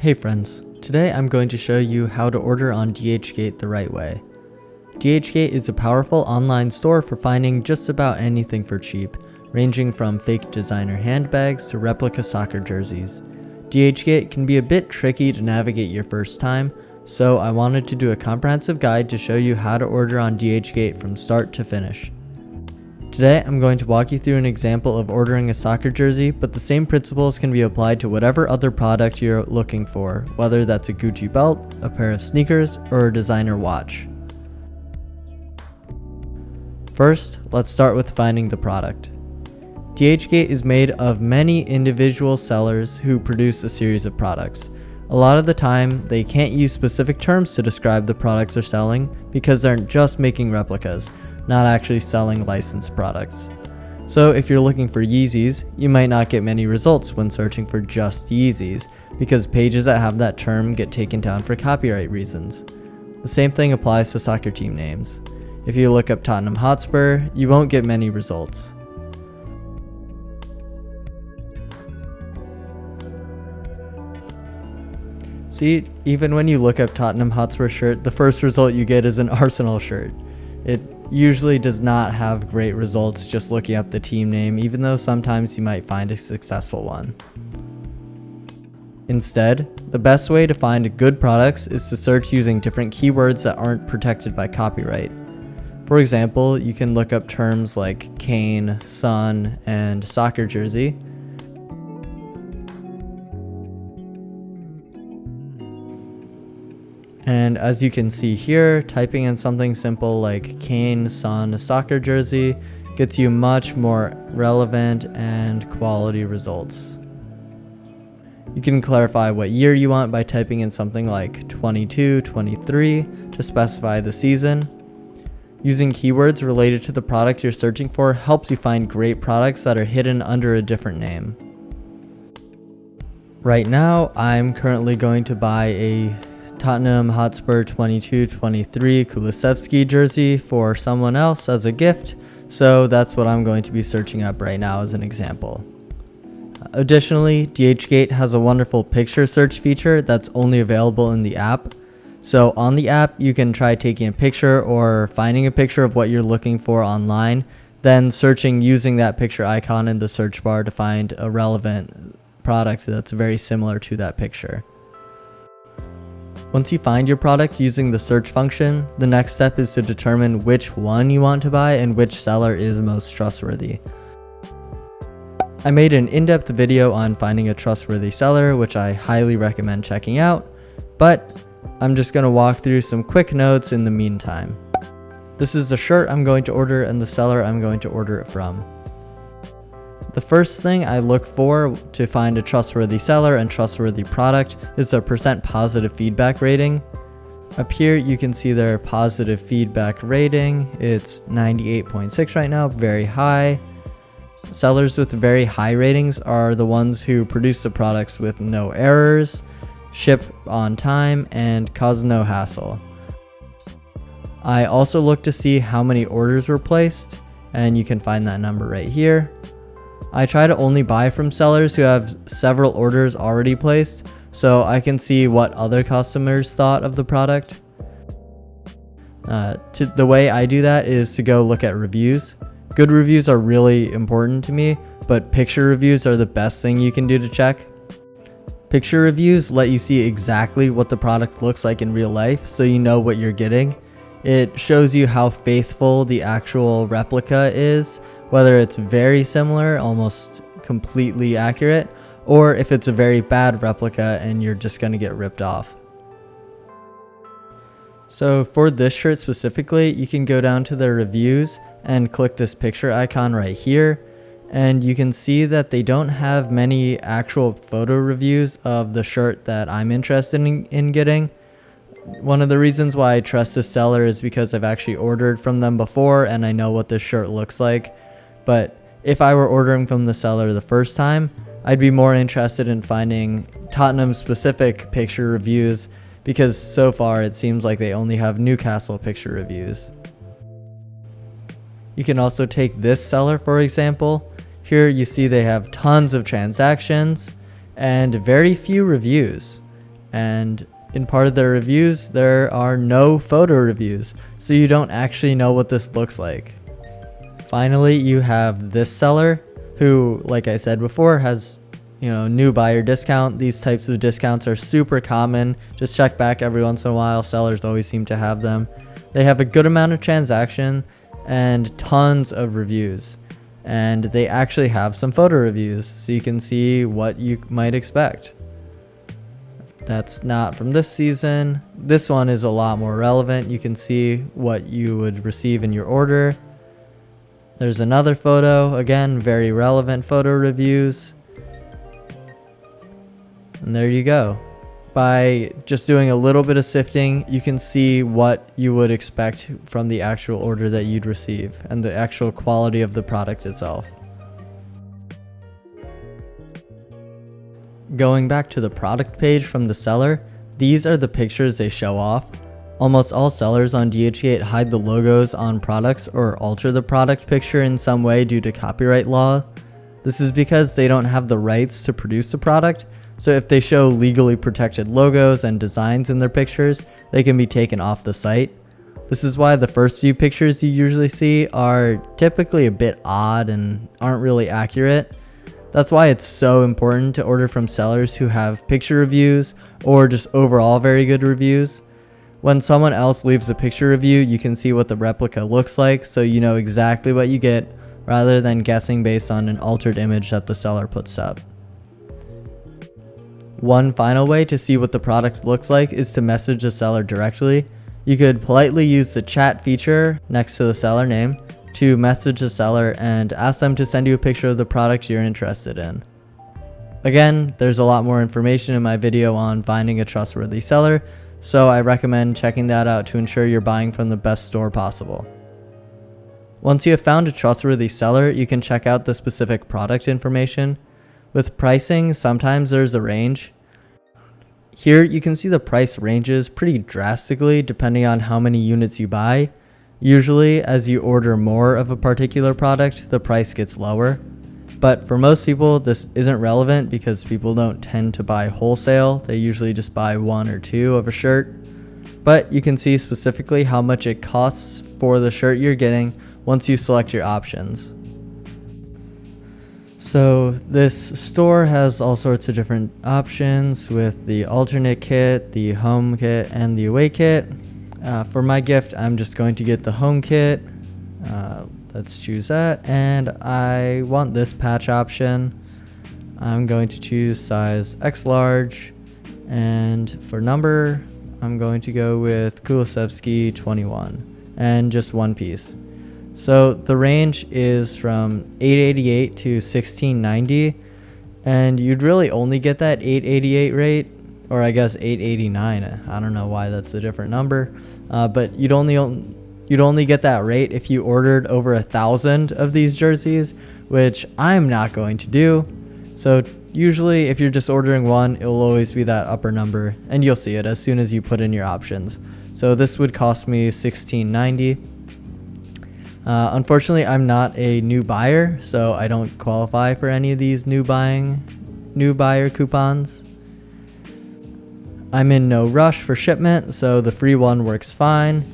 Hey friends, today I'm going to show you how to order on DHGate the right way. DHGate is a powerful online store for finding just about anything for cheap, ranging from fake designer handbags to replica soccer jerseys. DHGate can be a bit tricky to navigate your first time, so I wanted to do a comprehensive guide to show you how to order on DHGate from start to finish. Today, I'm going to walk you through an example of ordering a soccer jersey, but the same principles can be applied to whatever other product you're looking for, whether that's a Gucci belt, a pair of sneakers, or a designer watch. First, let's start with finding the product. DHGate is made of many individual sellers who produce a series of products. A lot of the time, they can't use specific terms to describe the products they're selling because they're just making replicas, not actually selling licensed products. So if you're looking for Yeezys, you might not get many results when searching for just Yeezys, because pages that have that term get taken down for copyright reasons. The same thing applies to soccer team names. If you look up Tottenham Hotspur, you won't get many results. See, even when you look up Tottenham Hotspur shirt, the first result you get is an Arsenal shirt. It usually does not have great results just looking up the team name, even though sometimes you might find a successful one. Instead, the best way to find good products is to search using different keywords that aren't protected by copyright. For example, you can look up terms like cane, sun, and soccer jersey. And as you can see here, typing in something simple like cane, sun, soccer jersey gets you much more relevant and quality results. You can clarify what year you want by typing in something like 22, 23 to specify the season. Using keywords related to the product you're searching for helps you find great products that are hidden under a different name. Right now, I'm currently going to buy a Tottenham Hotspur 22-23 Kulusevski jersey for someone else as a gift, so that's what I'm going to be searching up right now as an example. Additionally, DHGate has a wonderful picture search feature that's only available in the app. So on the app, you can try taking a picture or finding a picture of what you're looking for online, then searching using that picture icon in the search bar to find a relevant product that's very similar to that picture. Once you find your product using the search function, the next step is to determine which one you want to buy and which seller is most trustworthy. I made an in-depth video on finding a trustworthy seller, which I highly recommend checking out, but I'm just going to walk through some quick notes in the meantime. This is the shirt I'm going to order and the seller I'm going to order it from. The first thing I look for to find a trustworthy seller and trustworthy product is their % positive feedback rating. Up here you can see their positive feedback rating. It's 98.6 right now, very high. Sellers with very high ratings are the ones who produce the products with no errors, ship on time, and cause no hassle. I also look to see how many orders were placed, and you can find that number right here. I try to only buy from sellers who have several orders already placed, so I can see what other customers thought of the product. The way I do that is to go look at reviews. Good reviews are really important to me, but picture reviews are the best thing you can do to check. Picture reviews let you see exactly what the product looks like in real life, so you know what you're getting. It shows you how faithful the actual replica is, whether it's very similar, almost completely accurate, or if it's a very bad replica and you're just going to get ripped off. So for this shirt specifically, you can go down to their reviews and click this picture icon right here, and you can see that they don't have many actual photo reviews of the shirt that I'm interested in getting. One of the reasons why I trust this seller is because I've actually ordered from them before and I know what this shirt looks like. But if I were ordering from the seller the first time, I'd be more interested in finding Tottenham specific picture reviews, because so far it seems like they only have Newcastle picture reviews. You can also take this seller for example. Here you see they have tons of transactions and very few reviews. And in part of their reviews, there are no photo reviews, so you don't actually know what this looks like. Finally, you have this seller who, like I said before, has new buyer discount. These types of discounts are super common. Just check back every once in a while. Sellers always seem to have them. They have a good amount of transaction and tons of reviews. And they actually have some photo reviews, so you can see what you might expect. That's not from this season. This one is a lot more relevant. You can see what you would receive in your order. There's another photo, again, very relevant photo reviews. And there you go. By just doing a little bit of sifting, you can see what you would expect from the actual order that you'd receive and the actual quality of the product itself. Going back to the product page from the seller, these are the pictures they show off. Almost all sellers on DHGate hide the logos on products or alter the product picture in some way due to copyright law. This is because they don't have the rights to produce the product. So if they show legally protected logos and designs in their pictures, they can be taken off the site. This is why the first few pictures you usually see are typically a bit odd and aren't really accurate. That's why it's so important to order from sellers who have picture reviews or just overall very good reviews. When someone else leaves a picture review, you can see what the replica looks like, so you know exactly what you get rather than guessing based on an altered image that the seller puts up. One final way to see what the product looks like is to message the seller directly. You could politely use the chat feature next to the seller name to message the seller and ask them to send you a picture of the product you're interested in. Again, there's a lot more information in my video on finding a trustworthy seller, so I recommend checking that out to ensure you're buying from the best store possible. Once you have found a trustworthy seller, you can check out the specific product information. With pricing, sometimes there's a range. Here you can see the price ranges pretty drastically depending on how many units you buy. Usually, as you order more of a particular product, the price gets lower. But for most people, this isn't relevant because people don't tend to buy wholesale. They usually just buy one or two of a shirt. But you can see specifically how much it costs for the shirt you're getting once you select your options. So this store has all sorts of different options with the alternate kit, the home kit, and the away kit. For my gift, I'm just going to get the home kit. Let's choose that. And I want this patch option. I'm going to choose size X large. And for number, I'm going to go with Kulisevsky 21 and just one piece. So the range is from $888 to $1690, and you'd really only get that $888 rate, or I guess $889. I don't know why that's a different number, but you'd only get that rate if you ordered over 1,000 of these jerseys, which I'm not going to do. So usually, if you're just ordering one, it'll always be that upper number, and you'll see it as soon as you put in your options. So this would cost me $1690. Unfortunately, I'm not a new buyer, so I don't qualify for any of these new buyer coupons. I'm in no rush for shipment, so the free one works fine.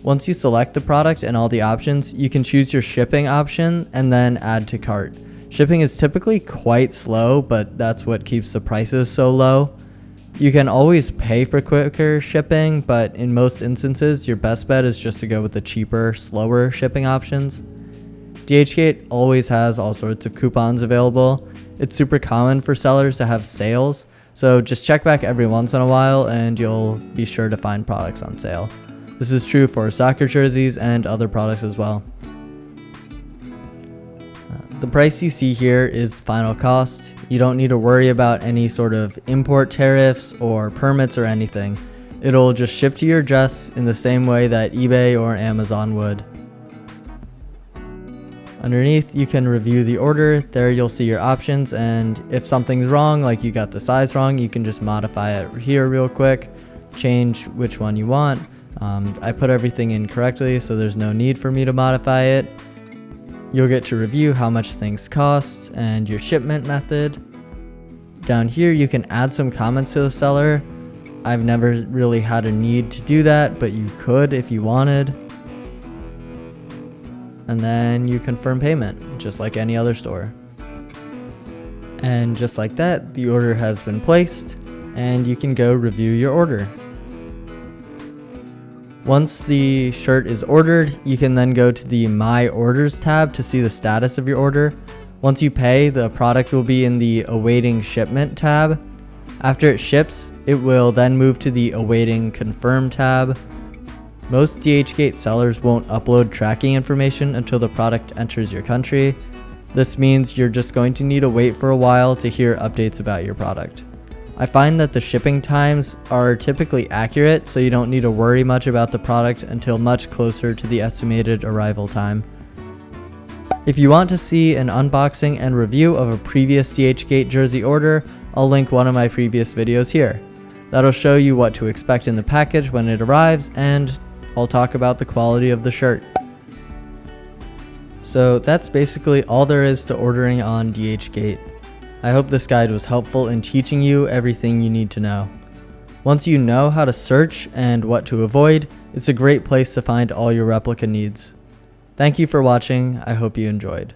Once you select the product and all the options, you can choose your shipping option and then add to cart. Shipping is typically quite slow, but that's what keeps the prices so low. You can always pay for quicker shipping, but in most instances, your best bet is just to go with the cheaper, slower shipping options. DHGate always has all sorts of coupons available. It's super common for sellers to have sales, so just check back every once in a while and you'll be sure to find products on sale. This is true for soccer jerseys and other products as well. The price you see here is the final cost. You don't need to worry about any sort of import tariffs or permits or anything. It'll just ship to your address in the same way that eBay or Amazon would. Underneath, you can review the order. There you'll see your options, and if something's wrong, like you got the size wrong, you can just modify it here real quick, change which one you want. I put everything in correctly, so there's no need for me to modify it. You'll get to review how much things cost and your shipment method. Down here you can add some comments to the seller. I've never really had a need to do that, but you could if you wanted. And then you confirm payment, just like any other store. And just like that, the order has been placed, and you can go review your order. Once the shirt is ordered, you can then go to the My Orders tab to see the status of your order. Once you pay, the product will be in the Awaiting Shipment tab. After it ships, it will then move to the Awaiting Confirm tab. Most DHGate sellers won't upload tracking information until the product enters your country. This means you're just going to need to wait for a while to hear updates about your product. I find that the shipping times are typically accurate, so you don't need to worry much about the product until much closer to the estimated arrival time. If you want to see an unboxing and review of a previous DHGate jersey order, I'll link one of my previous videos here. That'll show you what to expect in the package when it arrives, and I'll talk about the quality of the shirt. So that's basically all there is to ordering on DHGate. I hope this guide was helpful in teaching you everything you need to know. Once you know how to search and what to avoid, it's a great place to find all your replica needs. Thank you for watching. I hope you enjoyed.